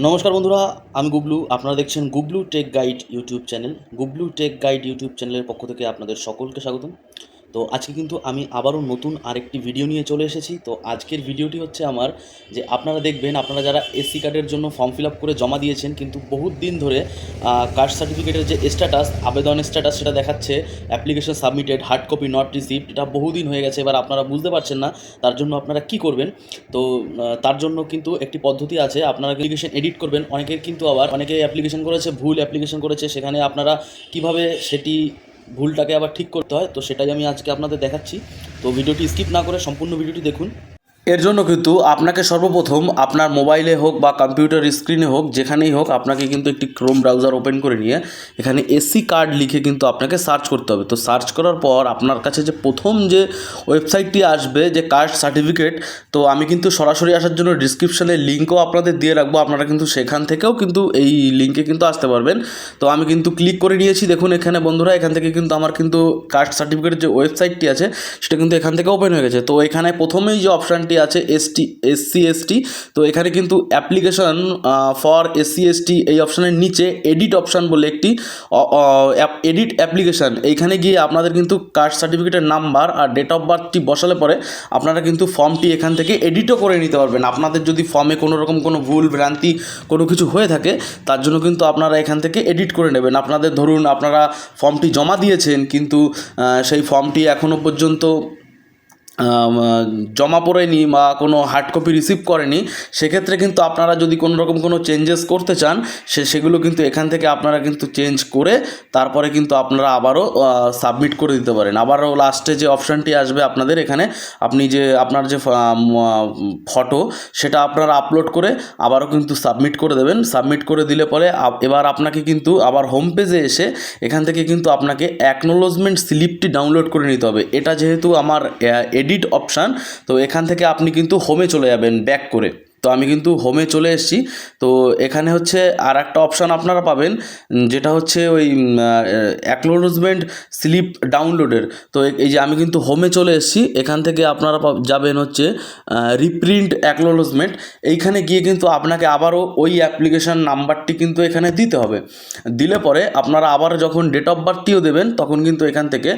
নমস্কার বন্ধুরা, আমি গুবলু। আপনারা দেখছেন Gublu tech guide YouTube channel. Gublu tech guide YouTube চ্যানেলের পক্ষ থেকে আপনাদের সকলকে স্বাগতম। তো আজকে কিন্তু আমি আবারও নতুন আরেকটি ভিডিও নিয়ে চলে এসেছি। তো আজকের ভিডিওটি হচ্ছে আমার যে আপনারা দেখবেন, আপনারা যারা এসসি কার্ডের জন্য ফর্ম ফিল আপ করে জমা দিয়েছেন, কিন্তু বহুত দিন ধরে কাস্ট সার্টিফিকেটের যে স্ট্যাটাস, আবেদনের স্ট্যাটাস, সেটা দেখাচ্ছে application submitted, hard copy not received. এটা বহুদিন হয়ে গেছে। এবার আপনারা বুঝতে পারছেন না তার জন্য আপনারা কি করবেন। তো তার জন্য কিন্তু একটি পদ্ধতি আছে। আপনারা অ্যাপ্লিকেশন এডিট করবেন। অনেকের কিন্তু আবার অনেকে অ্যাপ্লিকেশন করেছে, ভুল অ্যাপ্লিকেশন করেছে, সেখানে আপনারা কিভাবে সেটি ভুলটাকে আবার ঠিক করতে হয়, তো সেটাই আমি আজকে আপনাদের দেখাচ্ছি। তো ভিডিওটি স্কিপ না করে সম্পূর্ণ ভিডিওটি দেখুন। এর জন্য কিন্তু আপনাকে সর্বপ্রথম আপনার মোবাইলে হোক বা কম্পিউটার স্ক্রিনে হোক, যেখানেই হোক, আপনাকে কিন্তু একটি ক্রোম ব্রাউজার ওপেন করে নিয়ে এখানে এসসি কার্ড লিখে কিন্তু আপনাকে সার্চ করতে হবে। তো সার্চ করার পর আপনার কাছে যে প্রথম যে ওয়েবসাইটটি আসবে, যে কাস্ট সার্টিফিকেট, তো আমি কিন্তু সরাসরি আসার জন্য ডিসক্রিপশানে লিঙ্কও আপনাদের দিয়ে রাখবো। আপনারা কিন্তু সেখান থেকেও কিন্তু এই লিঙ্কে কিন্তু আসতে পারবেন। তো আমি কিন্তু ক্লিক করে নিয়েছি। দেখুন এখানে বন্ধুরা, এখান থেকে কিন্তু আমার কিন্তু কাস্ট সার্টিফিকেটের যে ওয়েবসাইটটি আছে সেটা কিন্তু এখান থেকে ওপেন হয়ে গেছে। তো এখানে প্রথমেই যে অপশানটি আছে এসসি এসটি, তো এখানে কিন্তু অ্যাপ্লিকেশন ফর এসসি এসটি, এই অপশানের নিচে এডিট অপশান বলে একটি এডিট অ্যাপ্লিকেশান, এইখানে গিয়ে আপনাদের কিন্তু কাস্ট সার্টিফিকেটের নাম্বার আর ডেট অফ বার্থটি বসালে পরে আপনারা কিন্তু ফর্মটি এখান থেকে এডিটও করে নিতে পারবেন। আপনাদের যদি ফর্মে কোনো রকম কোনো ভুল ভ্রান্তি কোনো কিছু হয়ে থাকে, তার জন্য কিন্তু আপনারা এখান থেকে এডিট করে নেবেন। আপনাদের ধরুন আপনারা ফর্মটি জমা দিয়েছেন, কিন্তু সেই ফর্মটি এখনও পর্যন্ত জমা পড়েনি বা কোনো হার্ড কপি রিসিভ করেনি, সেক্ষেত্রে কিন্তু আপনারা যদি কোনো রকম কোনো চেঞ্জেস করতে চান, সেগুলো কিন্তু এখান থেকে আপনারা কিন্তু চেঞ্জ করে তারপরে কিন্তু আপনারা আবারও সাবমিট করে দিতে পারেন। আবারও লাস্টে যে অপশানটি আসবে আপনাদের, এখানে আপনি যে আপনার যে ফটো সেটা আপনারা আপলোড করে আবারও কিন্তু সাবমিট করে দেবেন। সাবমিট করে দিলে পরে এবার আপনাকে কিন্তু আবার হোম পেজে এসে এখান থেকে কিন্তু আপনাকে অ্যাকনোলজমেন্ট স্লিপটি ডাউনলোড করে নিতে হবে। এটা যেহেতু আমার এডিট অপশান, তো এখান থেকে আপনি কিন্তু হোমে চলে যাবেন ব্যাক করে। তো আমি কিন্তু হোমে চলে এসেছি। তো এখানে হচ্ছে আর একটা অপশান আপনারা পাবেন, যেটা হচ্ছে ওই অ্যাকনোলজমেন্ট স্লিপ ডাউনলোডের। তো এই যে আমি কিন্তু হোমে চলে এসেছি, এখান থেকে আপনারা যাবেন হচ্ছে রিপ্রিন্ট অ্যাকনোলজমেন্ট। এইখানে গিয়ে কিন্তু আপনাকে আবারও ওই অ্যাপ্লিকেশান নাম্বারটি কিন্তু এখানে দিতে হবে। দিলে পরে আপনারা আবার যখন ডেট অফ বার্থটিও দেবেন, তখন কিন্তু এখান থেকে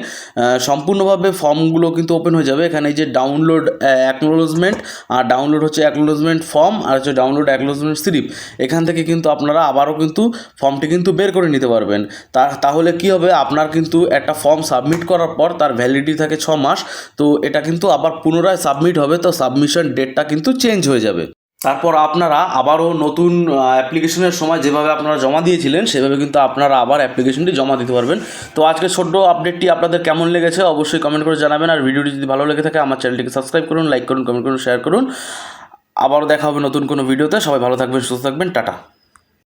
সম্পূর্ণভাবে ফর্মগুলো কিন্তু ওপেন হয়ে যাবে। এখানে যে ডাউনলোড অ্যাকনোলজমেন্ট, আর ডাউনলোড হচ্ছে অ্যাকনোলজমেন্ট ফর্ম, আর হচ্ছে ডাউনলোড অ্যাকনোলজমেন্ট স্লিপ। এখান থেকে কিন্তু আপনারা আবারও কিন্তু ফর্মটি কিন্তু বের করে নিতে পারবেন। তাহলে কি হবে, আপনার কিন্তু একটা ফর্ম সাবমিট করার পর তার ভ্যালিডিটি থাকে 6 মাস। তো এটা কিন্তু আবার পুনরায় সাবমিট হবে, তো সাবমিশন ডেটটা কিন্তু চেঞ্জ হয়ে যাবে। তারপর আপনারা আবারও নতুন অ্যাপ্লিকেশনের সময় যেভাবে আপনারা জমা দিয়েছিলেন, সেভাবে কিন্তু আপনারা আবার অ্যাপ্লিকেশনটি জমা দিতে পারবেন। তো আজকে ছোট্ট আপডেটটি আপনাদের কেমন লেগেছে অবশ্যই কমেন্ট করে জানাবেন। আর ভিডিওটি যদি ভালো লেগে থাকে আমার চ্যানেলটিকে সাবস্ক্রাইব করুন, লাইক করুন, কমেন্ট করুন, শেয়ার করুন। আবারও দেখা হবে নতুন কোনো ভিডিওতে। সবাই ভালো থাকবেন, সুস্থ থাকবেন, টাটা।